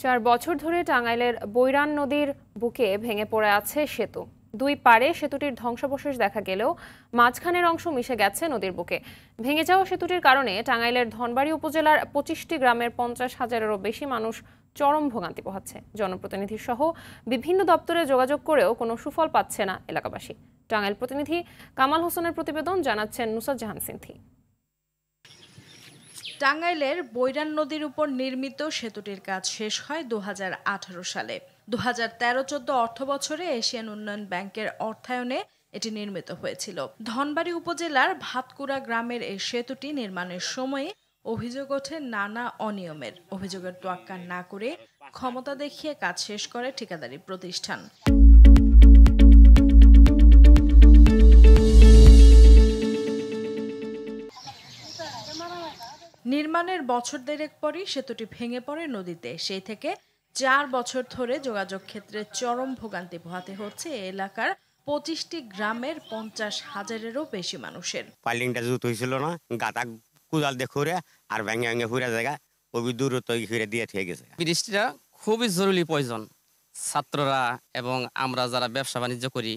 4 বছর ধরে টাঙ্গাইলের বৈরান নদীর বুকে ভেঙে পড়ে আছে সেতু। দুই পারে সেতুটির ধ্বংসাবশেষ দেখা গেলেও মাঝখানের অংশ মিশে গেছে নদীর বুকে। ভেঙে যাওয়া সেতুটির কারণে টাঙ্গাইলের ধনবাড়ী উপজেলার 25টি গ্রামের 50,000-এরও বেশি মানুষ চরম ভোগান্তি পোহাচ্ছে। জনপ্রতিনিধি সহ বিভিন্ন দপ্তরে যোগাযোগ করেও কোনো সুফল পাচ্ছে না এলাকাবাসী। টাঙ্গাইল প্রতিনিধি কামাল হোসেনের প্রতিবেদন, জানাচ্ছেন নুসরাত জাহান সিনথি। টাঙ্গাইলের বৈরান নদীর উপর নির্মিত সেতুটির কাজ শেষ হয় 2018 সালে। 2013-14 অর্থবছরে এশিয়ান উন্নয়ন ব্যাংকের অর্থায়নে এটি নির্মিত হয়েছিল। ধনবাড়ী উপজেলার ভাতকুড়া গ্রামের এই সেতুটি নির্মাণের সময়ে অভিযোগ ওঠে নানা অনিয়মের। অভিযোগের তোয়াক্কা না করে ক্ষমতা দেখিয়ে কাজ শেষ করে ঠিকাদারি প্রতিষ্ঠান। নির্মাণের বছর দেড়েক পরই সেতুটি ভেঙে পড়ে নদীতে। সেই থেকে 4 বছর ধরে যোগাযোগ ক্ষেত্রে চরম ভোগান্তি পোহাতে হচ্ছে এলাকার 25টি গ্রামের 50,000-এরও বেশি মানুষের। পাইলিংটা জুত হয়েছিল না, গাতা কুদাল দেখে আর ভেঙে ভেঙে পুরা জায়গা ওই দূরত্ব ফিরে দিয়ে থেকে গেছে। বৃষ্টিটা খুবই জরুরি প্রয়োজন। ছাত্ররা এবং আমরা যারা ব্যবসা বাণিজ্য করি,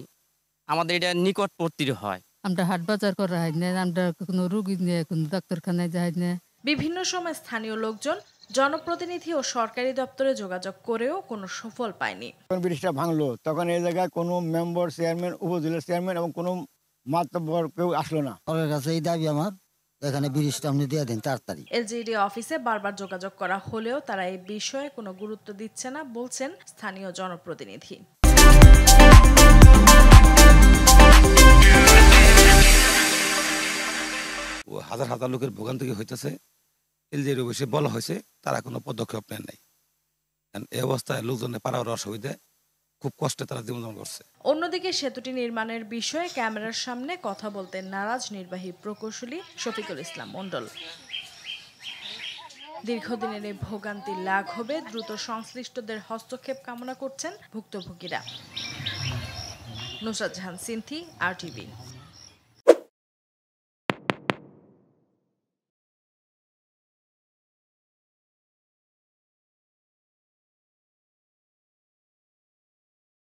আমাদের এটা নিকটবর্তী হয়। আমরা হাট বাজার করা হয় না, আমরা কোনো রোগী নিয়ে কোনো ডাক্তারখানায় যাই না। বিভিন্ন সময় স্থানীয় লোকজন, জনপ্রতিনিধি ও সরকারি দপ্তরে যোগাযোগ করেও কোনো সুফল পায়নি। ব্রিজটা ভাঙলো তখন এই জায়গায় কোনো মেম্বার, চেয়ারম্যান, উপজেলা চেয়ারম্যান এবং কোনো মাতব্বর কেউ আসলো না। সরকারের কাছে এই দাবি আমার, এখানে ব্রিজটা আপনি দিয়ে দিন তাড়াতাড়ি। এলজিইডি অফিসে বারবার যোগাযোগ করা হলেও তারা এই বিষয়ে কোনো গুরুত্ব দিচ্ছে না, বলছেন স্থানীয় জনপ্রতিনিধি। হাজার হাজার লোকের ভোগান্তি হইতেছে। এলজিইডি অফিসে বলা হয়েছে, তারা কোনো পদক্ষেপ নেন নাই। এই অবস্থায় লোকজনের পারার অসুবিধা, খুব কষ্টে তারা জীবনযাপন করছে। অন্যদিকে সেতুটি নির্মাণের বিষয়ে ক্যামেরার সামনে কথা বলতে নারাজ নির্বাহী প্রকৌশলী শফিকুল ইসলাম মণ্ডল। দীর্ঘদিনের এই ভোগান্তি লাঘবে দ্রুত সংশ্লিষ্টদের হস্তক্ষেপ কামনা করছেন ভুক্তভোগীরা। নুসরাত জাহান সিনথি, RTV।